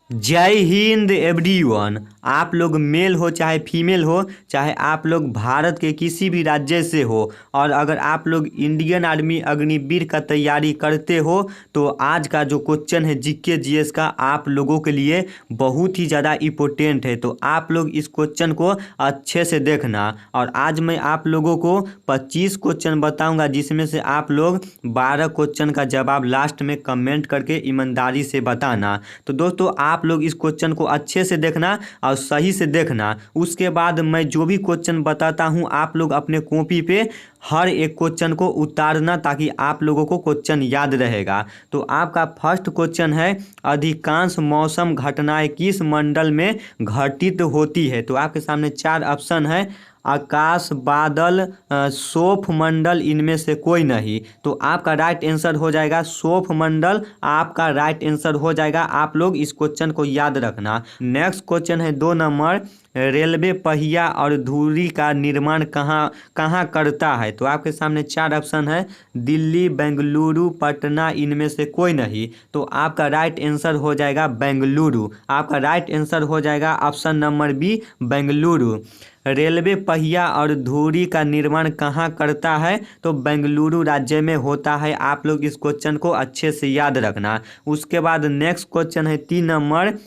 जय हिंद एवरीवन। आप लोग मेल हो चाहे फीमेल हो, चाहे आप लोग भारत के किसी भी राज्य से हो, और अगर आप लोग इंडियन आर्मी अग्निवीर का तैयारी करते हो तो आज का जो क्वेश्चन है जीके जीएस का आप लोगों के लिए बहुत ही ज़्यादा इम्पोर्टेंट है। तो आप लोग इस क्वेश्चन को अच्छे से देखना। और आज मैं आप लोगों को 25 क्वेश्चन बताऊंगा, जिसमें से आप लोग 12 क्वेश्चन का जवाब लास्ट में कमेंट करके ईमानदारी से बताना। तो दोस्तों आप लोग इस क्वेश्चन को अच्छे से देखना और सही से देखना। उसके बाद मैं जो भी क्वेश्चन बताता हूँ आप लोग अपने कॉपी पे हर एक क्वेश्चन को उतारना, ताकि आप लोगों को क्वेश्चन याद रहेगा। तो आपका फर्स्ट क्वेश्चन है, अधिकांश मौसम घटनाएं किस मंडल में घटित होती है? तो आपके सामने 4 ऑप्शन है, आकाश, बादल, सौफ मंडल, इनमें से कोई नहीं। तो आपका राइट आंसर हो जाएगा सौफ मंडल, आपका राइट आंसर हो जाएगा। आप लोग इस क्वेश्चन को याद रखना। नेक्स्ट क्वेश्चन है 2 नंबर, रेलवे पहिया और धुरी का निर्माण कहाँ कहाँ करता है? तो आपके सामने 4 ऑप्शन है, दिल्ली, बेंगलुरु, पटना, इनमें से कोई नहीं। तो आपका राइट आंसर हो जाएगा बेंगलुरु। आपका राइट आंसर हो जाएगा option number B, Bengaluru. Railway पहिया और धुरी का निर्माण कहाँ करता है? तो बेंगलुरु राज्य में होता है। आप लोग इस क्वेश्चन को अच्छे से याद रखना। उसके बाद नेक्स्ट क्वेश्चन है 3 नंबर,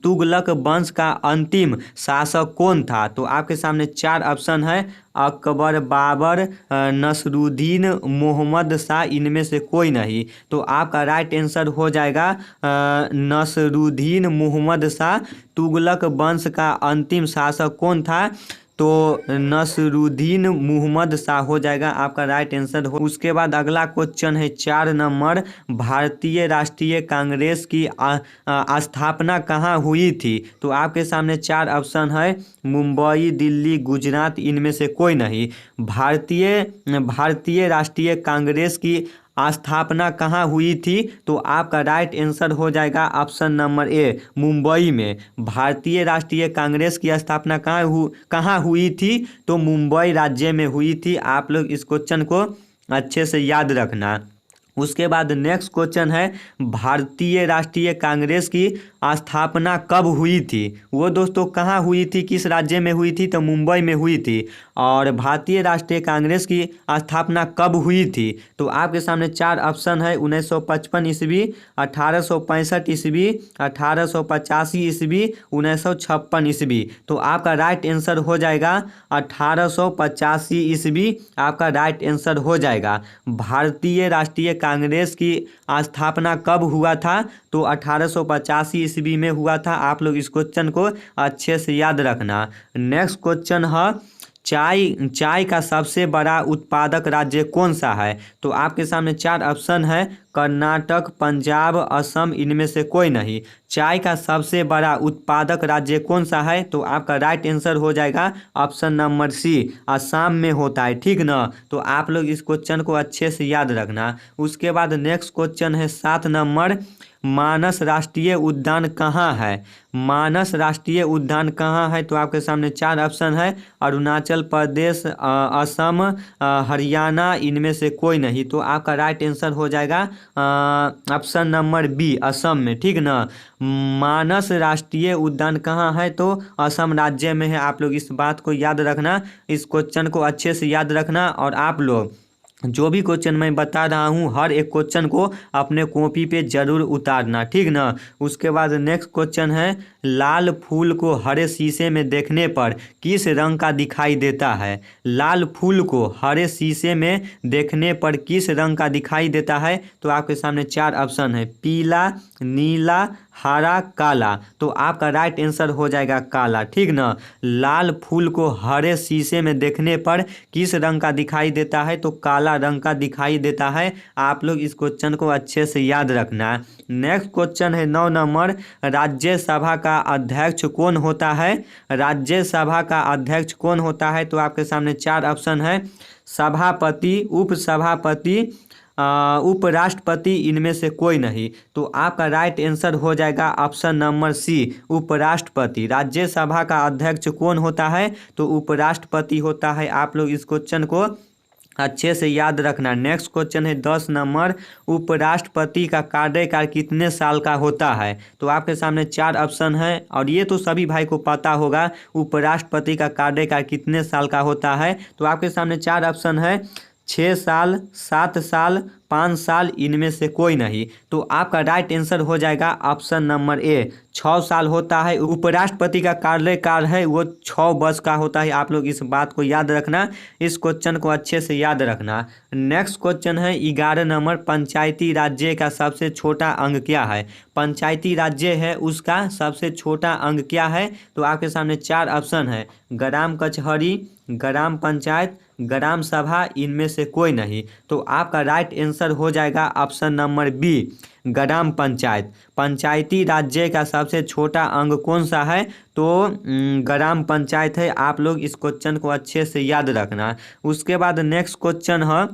तुगलक वंश का अंतिम शासक कौन था? तो आपके सामने 4 ऑप्शन है, अकबर, बाबर, नसरुद्दीन, मोहम्मद शाह, इनमें से कोई नहीं। तो आपका राइट आंसर हो जाएगा नसरुद्दीन मोहम्मद शाह। तुगलक वंश का अंतिम शासक कौन था? तो नसरुद्दीन मोहम्मद शाह हो जाएगा आपका राइट आंसर हो। उसके बाद अगला क्वेश्चन है 4 नंबर, भारतीय राष्ट्रीय कांग्रेस की स्थापना कहाँ हुई थी? तो आपके सामने 4 ऑप्शन है, मुंबई, दिल्ली, गुजरात, इनमें से कोई नहीं। भारतीय राष्ट्रीय कांग्रेस की स्थापना कहाँ हुई थी? तो आपका राइट आंसर हो जाएगा ऑप्शन नंबर ए, मुंबई में। भारतीय राष्ट्रीय कांग्रेस की स्थापना कहाँ हुई थी? तो मुंबई राज्य में हुई थी। आप लोग इस क्वेश्चन को अच्छे से याद रखना। उसके बाद नेक्स्ट क्वेश्चन है, भारतीय राष्ट्रीय कांग्रेस की स्थापना कब हुई थी? वो दोस्तों कहाँ हुई थी, किस राज्य में हुई थी? तो मुंबई में हुई थी। और भारतीय राष्ट्रीय कांग्रेस की स्थापना कब हुई थी? तो आपके सामने 4 ऑप्शन है, 1955 ईस्वी, 1865 ईस्वी, 1885 ईस्वी, 1956 ईस्वी। तो आपका राइट आंसर हो जाएगा 1885 ईस्वी। आपका राइट आंसर हो जाएगा। भारतीय राष्ट्रीय कांग्रेस की स्थापना कब हुआ था? तो 1885 ईस्वी में हुआ था। आप लोग इस क्वेश्चन को अच्छे से याद रखना। नेक्स्ट क्वेश्चन है, चाय का सबसे बड़ा उत्पादक राज्य कौन सा है? तो आपके सामने 4 ऑप्शन है, कर्नाटक, पंजाब, असम, इनमें से कोई नहीं। चाय का सबसे बड़ा उत्पादक राज्य कौन सा है? तो आपका राइट आंसर हो जाएगा ऑप्शन नंबर सी, असम में होता है। ठीक ना? तो आप लोग इस क्वेश्चन को अच्छे से याद रखना। उसके बाद नेक्स्ट क्वेश्चन है 7 नंबर, मानस राष्ट्रीय उद्यान कहाँ है? मानस राष्ट्रीय उद्यान कहाँ है? तो आपके सामने 4 ऑप्शन है, अरुणाचल प्रदेश, असम, हरियाणा, इनमें से कोई नहीं। तो आपका राइट आंसर हो जाएगा ऑप्शन नंबर बी, असम में। ठीक ना? मानस राष्ट्रीय उद्यान कहाँ है? तो असम राज्य में है। आप लोग इस बात को याद रखना, इस क्वेश्चन को अच्छे से याद रखना। और आप लोग जो भी क्वेश्चन मैं बता रहा हूँ हर एक क्वेश्चन को अपने कॉपी पे जरूर उतारना। ठीक ना? उसके बाद नेक्स्ट क्वेश्चन है, लाल फूल को हरे शीशे में देखने पर किस रंग का दिखाई देता है? लाल फूल को हरे शीशे में देखने पर किस रंग का दिखाई देता है? तो आपके सामने 4 ऑप्शन है, पीला, नीला, हरा, काला। तो आपका राइट आंसर हो जाएगा काला। ठीक ना? लाल फूल को हरे शीशे में देखने पर किस रंग का दिखाई देता है? तो काला रंग का दिखाई देता है। आप लोग इस क्वेश्चन को अच्छे से याद रखना। नेक्स्ट क्वेश्चन है 9 नंबर, राज्यसभा का अध्यक्ष कौन होता है? राज्यसभा का अध्यक्ष कौन होता है? तो आपके सामने 4 ऑप्शन है, सभापति, उपसभापति, उपराष्ट्रपति, इनमें से कोई नहीं। तो आपका राइट आंसर हो जाएगा ऑप्शन नंबर सी, उपराष्ट्रपति। राज्यसभा का अध्यक्ष कौन होता है? तो उपराष्ट्रपति होता है। आप लोग इस क्वेश्चन को अच्छे से याद रखना। नेक्स्ट क्वेश्चन है 10 नंबर, उपराष्ट्रपति का कार्यकाल कितने साल का होता है? तो आपके सामने 4 ऑप्शन है और ये तो सभी भाई को पता होगा, उपराष्ट्रपति का कार्यकाल कितने साल का होता है। तो आपके सामने 4 ऑप्शन है, 6 साल, 7 साल, 5 साल, इनमें से कोई नहीं। तो आपका राइट आंसर हो जाएगा ऑप्शन नंबर ए, 6 साल होता है। उपराष्ट्रपति का कार्यकाल है वो 6 वर्ष का होता है। आप लोग इस बात को याद रखना, इस क्वेश्चन को अच्छे से याद रखना। नेक्स्ट क्वेश्चन है 11 नंबर, पंचायती राज्य का सबसे छोटा अंग क्या है? पंचायती राज्य है उसका सबसे छोटा अंग क्या है? तो आपके सामने 4 ऑप्शन है, ग्राम कचहरी, ग्राम पंचायत, ग्राम सभा, इनमें से कोई नहीं। तो आपका राइट आंसर हो जाएगा ऑप्शन नंबर बी, ग्राम पंचायत। पंचायती राज्य का सबसे छोटा अंग कौन सा है? तो ग्राम पंचायत है। आप लोग इस क्वेश्चन को अच्छे से याद रखना। उसके बाद नेक्स्ट क्वेश्चन है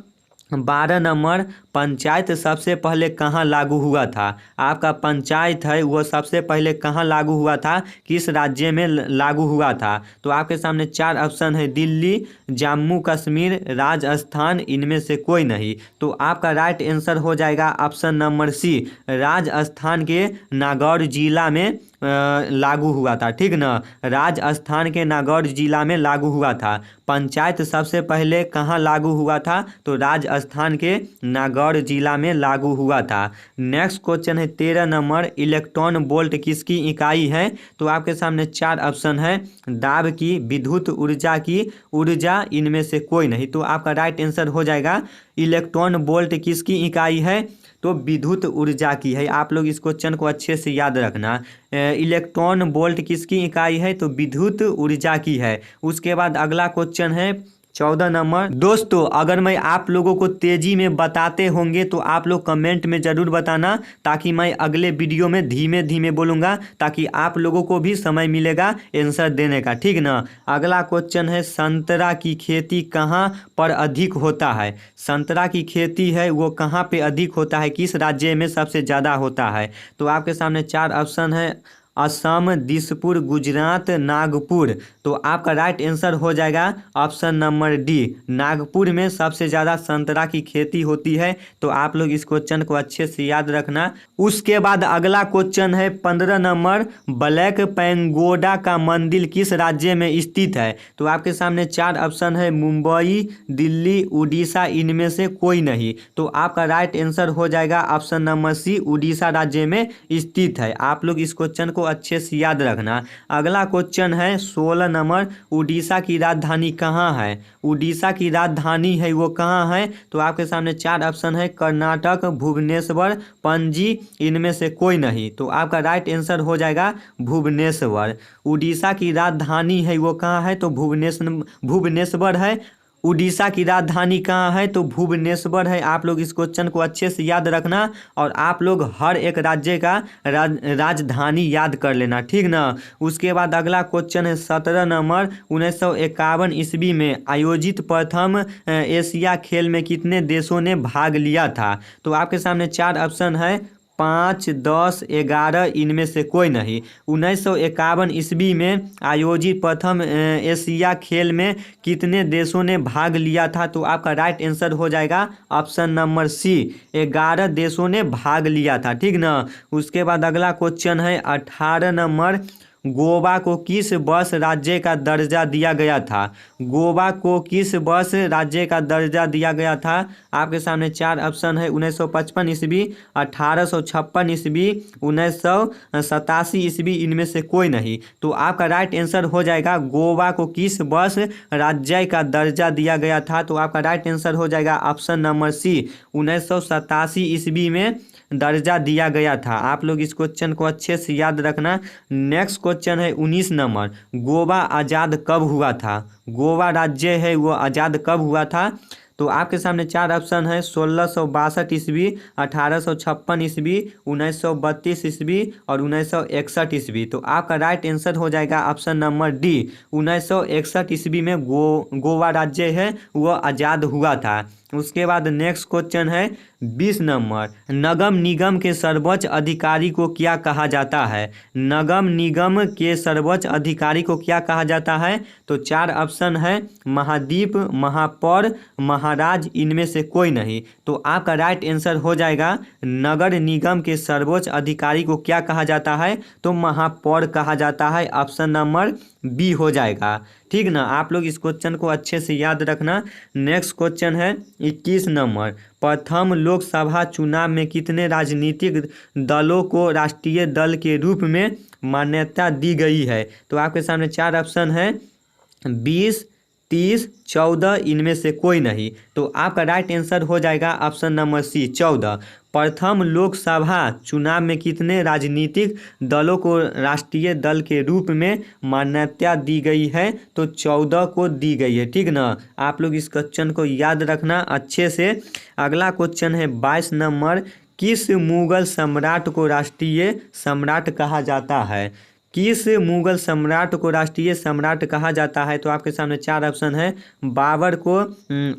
12 नंबर, पंचायत सबसे पहले कहाँ लागू हुआ था? आपका पंचायत है वो सबसे पहले कहाँ लागू हुआ था, किस राज्य में लागू हुआ था? तो आपके सामने 4 ऑप्शन है, दिल्ली, जम्मू कश्मीर, राजस्थान, इनमें से कोई नहीं। तो आपका राइट आंसर हो जाएगा ऑप्शन नंबर सी, राजस्थान के नागौर जिला में लागू हुआ था। ठीक ना, राजस्थान के नागौर जिला में लागू हुआ था। पंचायत सबसे पहले कहाँ लागू हुआ था? तो राजस्थान के नागौर जिला में लागू हुआ था। नेक्स्ट क्वेश्चन है 13 नंबर, इलेक्ट्रॉन वोल्ट किसकी इकाई है? तो आपके सामने 4 ऑप्शन है, दाब की, विद्युत ऊर्जा की, ऊर्जा, इनमें से कोई नहीं। तो आपका राइट आंसर हो जाएगा, इलेक्ट्रॉन वोल्ट किसकी इकाई है? तो विद्युत ऊर्जा की है। आप लोग इस क्वेश्चन को अच्छे से याद रखना। इलेक्ट्रॉन वोल्ट किसकी इकाई है? तो विद्युत ऊर्जा की है। उसके बाद अगला क्वेश्चन है 14 नंबर। दोस्तों अगर मैं आप लोगों को तेजी में बताते होंगे तो आप लोग कमेंट में ज़रूर बताना, ताकि मैं अगले वीडियो में धीमे धीमे बोलूँगा, ताकि आप लोगों को भी समय मिलेगा आंसर देने का। ठीक ना। अगला क्वेश्चन है, संतरा की खेती कहाँ पर अधिक होता है? संतरा की खेती है वो कहाँ पे अधिक होता है, किस राज्य में सबसे ज़्यादा होता है? तो आपके सामने 4 ऑप्शन है, असम, दिसपुर, गुजरात, नागपुर। तो आपका राइट आंसर हो जाएगा ऑप्शन नंबर डी, नागपुर में सबसे ज़्यादा संतरा की खेती होती है। तो आप लोग इस क्वेश्चन को अच्छे से याद रखना। उसके बाद अगला क्वेश्चन है 15 नंबर, ब्लैक पैगोडा का मंदिर किस राज्य में स्थित है? तो आपके सामने 4 ऑप्शन है, मुंबई, दिल्ली, उड़ीसा, इनमें से कोई नहीं। तो आपका राइट आंसर हो जाएगा ऑप्शन नंबर सी, उड़ीसा राज्य में स्थित है। आप लोग इस क्वेश्चन को अच्छे से याद रखना। अगला क्वेश्चन है 16 नंबर, उड़ीसा की राजधानी कहाँ है? उड़ीसा की राजधानी है वो कहाँ है? तो आपके सामने 4 ऑप्शन है, कर्नाटक, भुवनेश्वर, पणजी, इनमें से कोई नहीं। तो आपका राइट आंसर हो जाएगा भुवनेश्वर। उड़ीसा की राजधानी है वो कहाँ है? तो भुवनेश्वर है। उड़ीसा की राजधानी कहाँ है? तो भुवनेश्वर है। आप लोग इस क्वेश्चन को अच्छे से याद रखना और आप लोग हर एक राज्य का राजधानी याद कर लेना। ठीक ना। उसके बाद अगला क्वेश्चन है 17 नंबर, 1951 ईस्वी में आयोजित प्रथम एशिया खेल में कितने देशों ने भाग लिया था? तो आपके सामने 4 ऑप्शन है, 5, 10, 11, इनमें से कोई नहीं। 1951 ईस्वी में आयोजित प्रथम एशिया खेल में कितने देशों ने भाग लिया था? तो आपका राइट आंसर हो जाएगा ऑप्शन नंबर सी, 11 देशों ने भाग लिया था। ठीक ना। उसके बाद अगला क्वेश्चन है 18 नंबर, गोवा को किस वर्ष राज्य का दर्जा दिया गया था? गोवा को किस वर्ष राज्य का दर्जा दिया गया था? आपके सामने 4 ऑप्शन है, 1955 ईस्वी, 1856 ईस्वी, 1987 ईस्वी, इनमें से कोई नहीं। तो आपका राइट आंसर हो जाएगा, गोवा को किस वर्ष राज्य का दर्जा दिया गया था? तो आपका राइट आंसर हो जाएगा ऑप्शन नंबर सी, 1987 ईस्वी में दर्जा दिया गया था। आप लोग इस क्वेश्चन को अच्छे से याद रखना। नेक्स्ट क्वेश्चन है 19 नंबर, गोवा आज़ाद कब हुआ था? गोवा राज्य है वो आज़ाद कब हुआ था? तो आपके सामने 4 ऑप्शन है, 1662 ईस्वी, 1856 ईस्वी, 1932 ईस्वी और 1961 ईस्वी। तो आपका राइट आंसर हो जाएगा ऑप्शन नंबर डी, 1961 ईस्वी में गोवा राज्य है वो आज़ाद हुआ था। उसके बाद नेक्स्ट क्वेश्चन है 20 नंबर, नगम निगम के सर्वोच्च अधिकारी को क्या कहा जाता है? नगम निगम के सर्वोच्च अधिकारी को क्या कहा जाता है? तो 4 ऑप्शन है, महादीप, महापौर, महाराज, इनमें से कोई नहीं। तो आपका राइट आंसर हो जाएगा नगर निगम के सर्वोच्च अधिकारी को क्या कहा जाता है? तो महापौर कहा जाता है। ऑप्शन नंबर बी हो जाएगा। ठीक ना, आप लोग इस क्वेश्चन को अच्छे से याद रखना। नेक्स्ट क्वेश्चन है 21 नंबर, प्रथम लोकसभा चुनाव में कितने राजनीतिक दलों को राष्ट्रीय दल के रूप में मान्यता दी गई है? तो आपके सामने 4 ऑप्शन है, 20, 30, 14, इनमें से कोई नहीं। तो आपका राइट आंसर हो जाएगा ऑप्शन नंबर सी, 14। प्रथम लोकसभा चुनाव में कितने राजनीतिक दलों को राष्ट्रीय दल के रूप में मान्यता दी गई है? तो 14 को दी गई है। ठीक ना, आप लोग इस क्वेश्चन को याद रखना अच्छे से। अगला क्वेश्चन है 22 नंबर, किस मुगल सम्राट को राष्ट्रीय सम्राट कहा जाता है? किस मुगल सम्राट को राष्ट्रीय सम्राट कहा जाता है? तो आपके सामने 4 ऑप्शन है, बाबर को,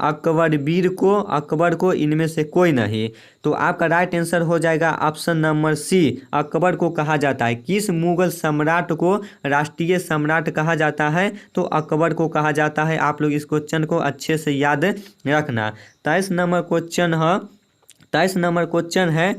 अकबरवीर को, अकबर को, इनमें से कोई नहीं। तो आपका राइट आंसर हो जाएगा ऑप्शन नंबर सी, अकबर को कहा जाता है। किस मुगल सम्राट को राष्ट्रीय सम्राट कहा जाता है? तो अकबर को कहा जाता है। आप लोग इस क्वेश्चन को अच्छे से याद रखना। 23 नंबर क्वेश्चन है, 23 नंबर क्वेश्चन है,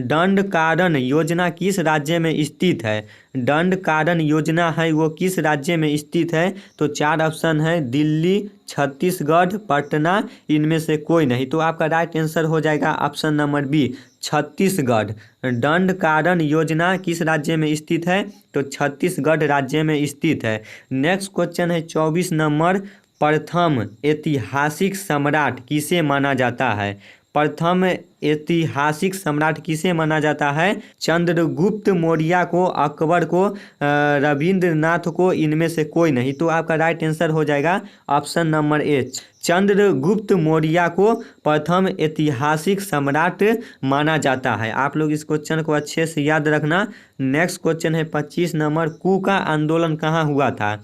दंड कारण योजना किस राज्य में स्थित है? दंड कारण योजना है वो किस राज्य में स्थित है? तो 4 ऑप्शन है, दिल्ली, छत्तीसगढ़, पटना, इनमें से कोई नहीं। तो आपका राइट आंसर हो जाएगा ऑप्शन नंबर बी, छत्तीसगढ़। दंड कारण योजना किस राज्य में स्थित है? तो छत्तीसगढ़ राज्य में स्थित है। नेक्स्ट क्वेश्चन है 24 नंबर, प्रथम ऐतिहासिक सम्राट किसे माना जाता है? प्रथम ऐतिहासिक सम्राट किसे माना जाता है? चंद्रगुप्त मौर्य को, अकबर को, रविंद्रनाथ को, इनमें से कोई नहीं। तो आपका राइट आंसर हो जाएगा option number A, Chandragupta Maurya को प्रथम ऐतिहासिक सम्राट माना जाता है। आप लोग इस क्वेश्चन को अच्छे से याद रखना। नेक्स्ट क्वेश्चन है 25 नंबर, कूका आंदोलन कहाँ हुआ था?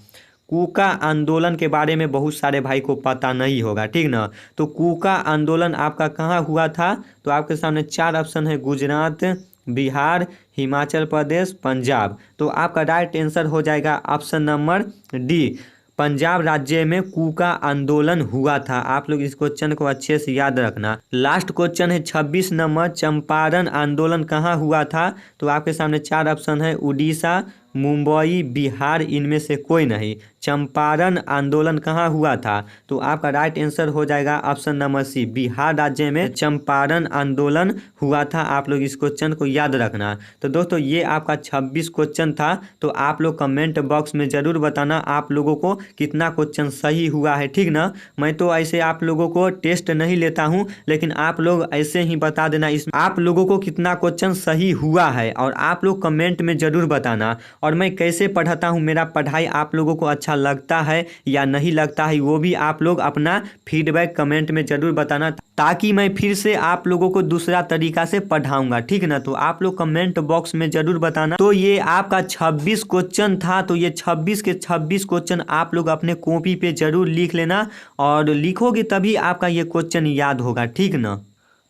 कूका आंदोलन के बारे में बहुत सारे भाई को पता नहीं होगा। ठीक ना, तो कूका आंदोलन आपका कहाँ हुआ था? तो आपके सामने 4 ऑप्शन है, गुजरात, बिहार, हिमाचल प्रदेश, पंजाब। तो आपका राइट आंसर हो जाएगा ऑप्शन नंबर डी, पंजाब राज्य में कूका आंदोलन हुआ था। आप लोग इस क्वेश्चन को अच्छे से याद रखना। लास्ट क्वेश्चन है 26 नंबर, चंपारण आंदोलन कहाँ हुआ था? तो आपके सामने 4 ऑप्शन है, उड़ीसा, मुंबई, बिहार, इनमें से कोई नहीं। चंपारण आंदोलन कहाँ हुआ था? तो आपका राइट आंसर हो जाएगा ऑप्शन नंबर सी, बिहार राज्य में चंपारण आंदोलन हुआ था। आप लोग इस क्वेश्चन को याद रखना। तो दोस्तों ये आपका 26 क्वेश्चन था। तो आप लोग कमेंट बॉक्स में ज़रूर बताना आप लोगों को कितना क्वेश्चन सही हुआ है। ठीक ना, मैं तो ऐसे आप लोगों को टेस्ट नहीं लेता हूँ, लेकिन आप लोग ऐसे ही बता देना इस आप लोगों को कितना क्वेश्चन सही हुआ है, और आप लोग कमेंट में ज़रूर बताना। और मैं कैसे पढ़ाता हूँ, मेरा पढ़ाई आप लोगों को अच्छा लगता है या नहीं लगता है, वो भी आप लोग अपना फीडबैक कमेंट में ज़रूर बताना, ताकि मैं फिर से आप लोगों को दूसरा तरीका से पढ़ाऊंगा। ठीक ना, तो आप लोग कमेंट बॉक्स में ज़रूर बताना। तो ये आपका 26 क्वेश्चन था। तो ये 26 के 26 क्वेश्चन आप लोग अपने कॉपी पे ज़रूर लिख लेना, और लिखोगे तभी आपका ये क्वेश्चन याद होगा। ठीक ना,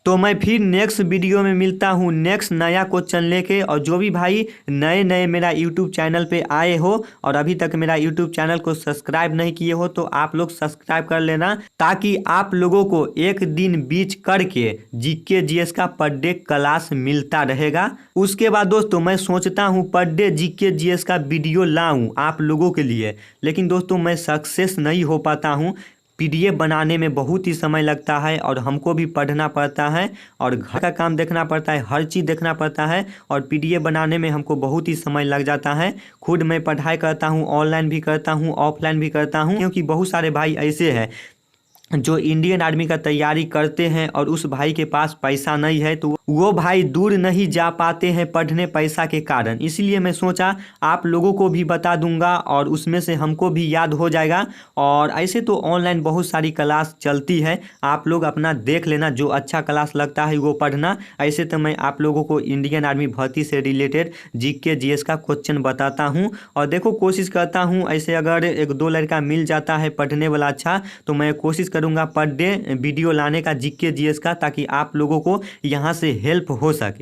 तो मैं फिर नेक्स्ट वीडियो में मिलता हूँ नेक्स्ट नया क्वेश्चन लेके। और जो भी भाई नए नए मेरा यूट्यूब चैनल पे आए हो और अभी तक मेरा यूट्यूब चैनल को सब्सक्राइब नहीं किए हो, तो आप लोग सब्सक्राइब कर लेना, ताकि आप लोगों को एक दिन बीच करके जीके जीएस का पर डे क्लास मिलता रहेगा। उसके बाद दोस्तों मैं सोचता हूँ पर डे जीके जीएस का वीडियो लाऊं आप लोगों के लिए, लेकिन दोस्तों मैं सक्सेस नहीं हो पाता हूँ। पीडीएफ बनाने में बहुत ही समय लगता है, और हमको भी पढ़ना पड़ता है, और घर का काम देखना पड़ता है, हर चीज़ देखना पड़ता है, और पीडीएफ बनाने में हमको बहुत ही समय लग जाता है। खुद मैं पढ़ाई करता हूँ, ऑनलाइन भी करता हूँ, ऑफलाइन भी करता हूँ, क्योंकि बहुत सारे भाई ऐसे हैं जो इंडियन आर्मी का तैयारी करते हैं और उस भाई के पास पैसा नहीं है, तो वो भाई दूर नहीं जा पाते हैं पढ़ने पैसा के कारण, इसलिए मैं सोचा आप लोगों को भी बता दूंगा और उसमें से हमको भी याद हो जाएगा। और ऐसे तो ऑनलाइन बहुत सारी क्लास चलती है, आप लोग अपना देख लेना, जो अच्छा क्लास लगता है वो पढ़ना। ऐसे तो मैं आप लोगों को इंडियन आर्मी भर्ती से रिलेटेड जीके जीएस का क्वेश्चन बताता हूँ। और देखो कोशिश करता हूँ ऐसे अगर एक दो लड़का मिल जाता है पढ़ने वाला अच्छा, तो मैं कोशिश करूँगा पर डे वीडियो लाने का जीके जीएस का, ताकि आप लोगों को यहाँ से हेल्प हो सके।